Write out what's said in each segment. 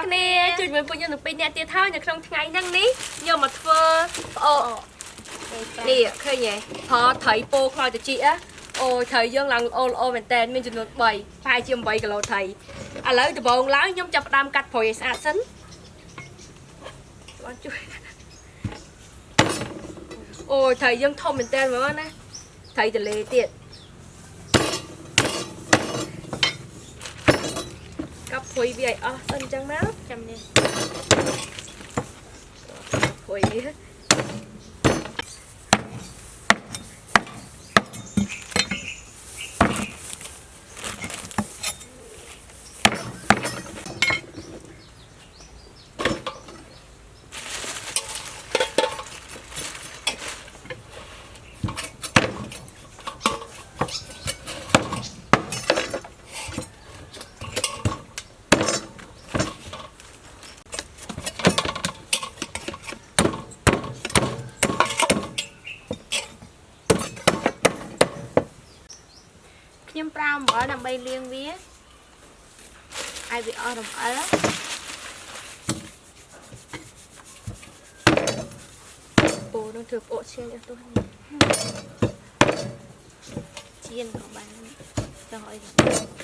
គ្នាជួយមើលពួកយើងនឹងពេលអ្នកទៀតហើយនៅក្នុងថ្ងៃហ្នឹងនេះយកមកធ្វើផ្អកនេះឃើញទេផលត្រីពោខ្លោចត្រចៀកអូត្រីយើងឡើងល្អមែនតើមានចំនួន3ប្រហែលជា8គីឡូត្រីឥឡូវដំបូងឡើយខ្ញុំចាប់ផ្ដើមកាត់ព្រួយឲ្យស្អាតសិនបងជួយអូត្រីយើងធំមែនតើហ្មងណាត្រីទលេទៀតកាប់ព្រួយវាឲ្យអស់សិនអញ្ចឹងមកចាំនេះព្រួយនេះខ្ញុំប្រើអំបិលដើម្បីលាងវាឲ្យវាអស់រំអិលពូនឹងធ្វើផ្អកឈាមអស់ទោះជៀនក៏បានចង់ឲ្យ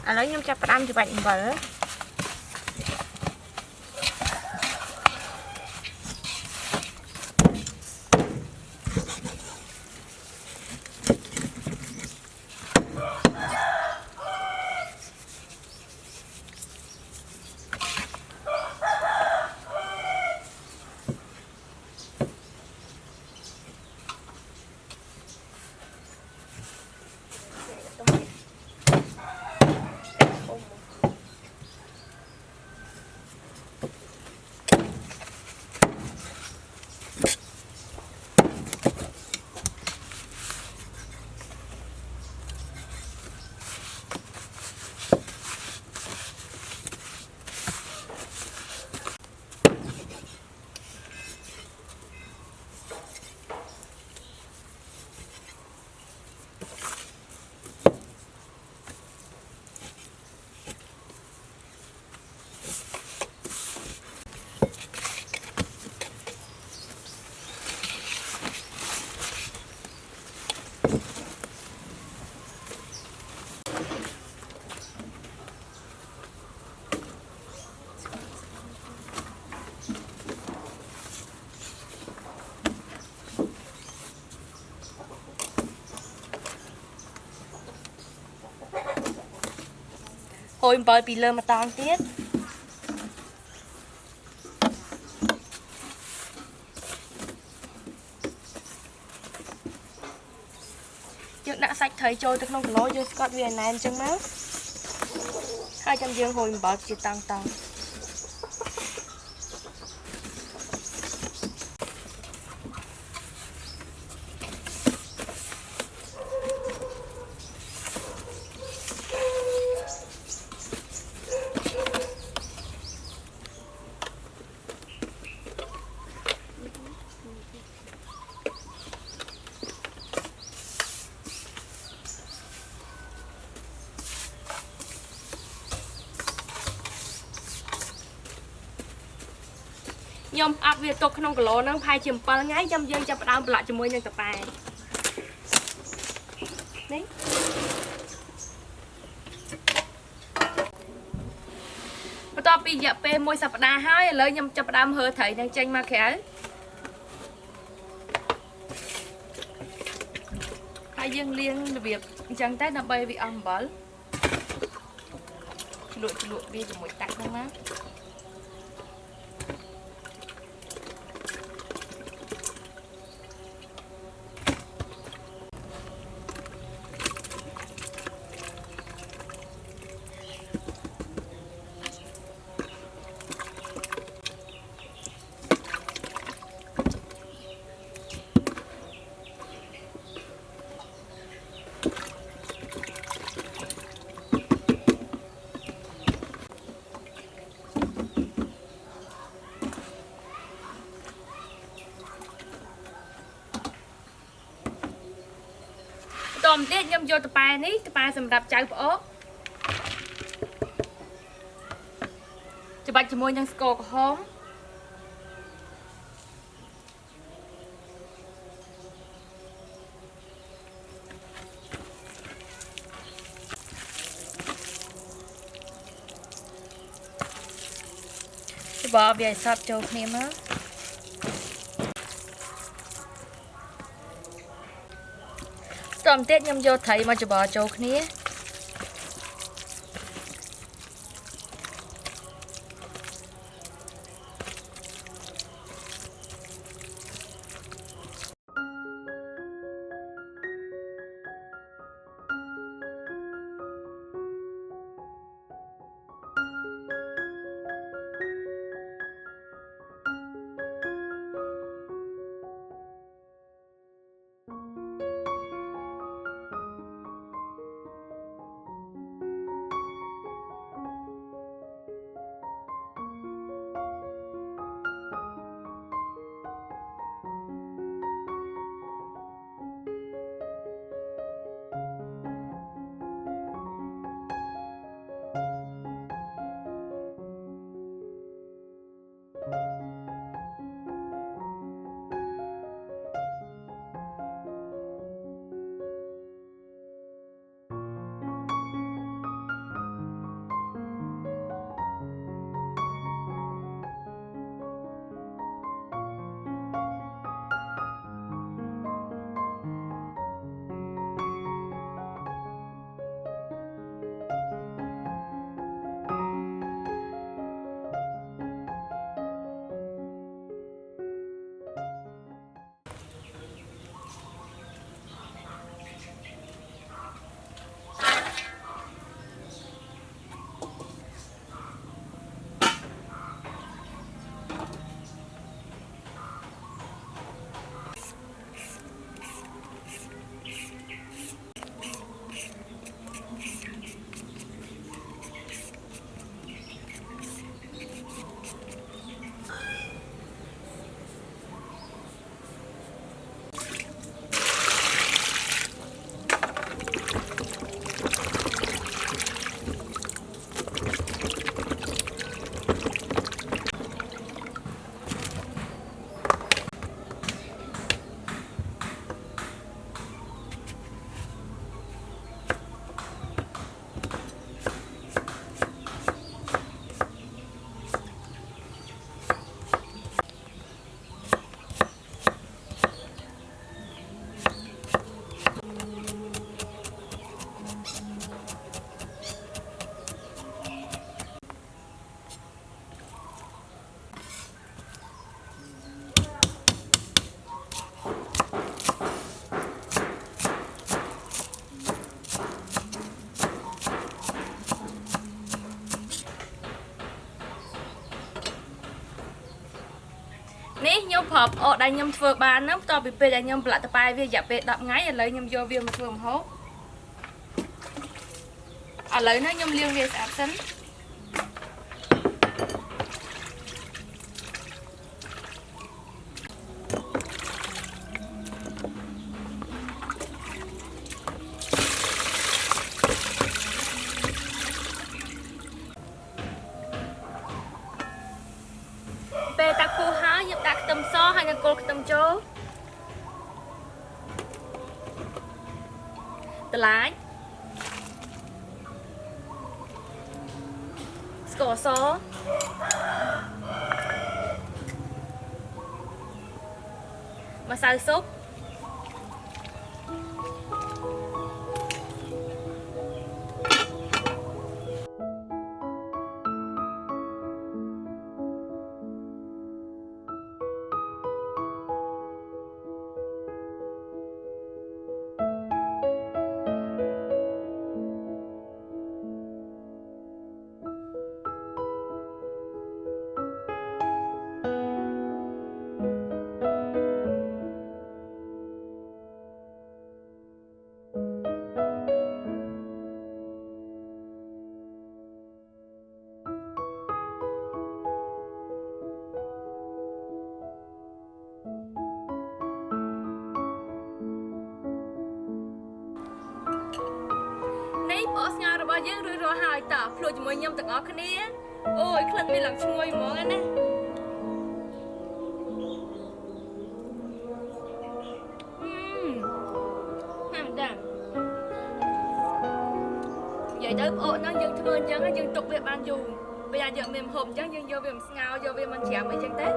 ឥឡូវខ្ញុំចាប់ផ្ដើមច្របាច់អំបិលហូរអំបិលពីលើម្ដងទៀត thầy trôi tới không lối cho Scott về này chân má hai trăm dương hồi bảo chỉ tăng tăng nhom áp về tục không lối nó hai chìm pa ngay trăm dương chập đam lại cho môi nhân tập bài đấyต่อปีอย่าเป็นมวยสัปดาห์ให้เลยยำจับดามเฮอไถนางจังมาแค่ให้ยังเลี้ยงระเบียบจังแต่นำไปวิอัมบอลหลุดดีจะหมดตักนะ ตอมเด็ดยำโยตะปายนี้ตะปายสำหรับใจปะจะบัดจมูกยังสกอกหอมจะบอกใหญ่สับโจกนี่มั้งตอมเด็ดยำโยไทยมาจะบอกโจกนี้ เ នេះខ្ញុំប្រាប់អូដែលខ្ញុំធ្វើបានហ្នឹងបន្ទាប់ពីពេលដែលខ្ញុំប្រឡាក់តប៉ែវារយៈពេល10ថ្ងៃឥឡូវខ្ញុំយកវាមកធ្វើម្ហូបឥឡូវនេះខ្ញុំលាងវាស្អាតសិនពេលតាពុះហើយខ្ញុំដាក់ខ្ទឹមសហើយនឹងគល់ខ្ទឹមចូលត្រឡាចស្ករសម្សៅស៊ុបនេះបកស្ងោររបស់យើងរួចរាល់ហើយតើភ្លុកជាមួយខ្ញុំទាំងអស់គ្នាអូយក្លិនវាឡើងឈ្ងុយហ្មងណាណាហាំដាំនិយាយទៅអូហ្នឹងយើងធ្វើអញ្ចឹងយើងទុកវាបានយូរពេលយើងមានម្ហូបអញ្ចឹងយើងយកវាមកស្ងោរយកវាមកច្រាំអីចឹងទៅ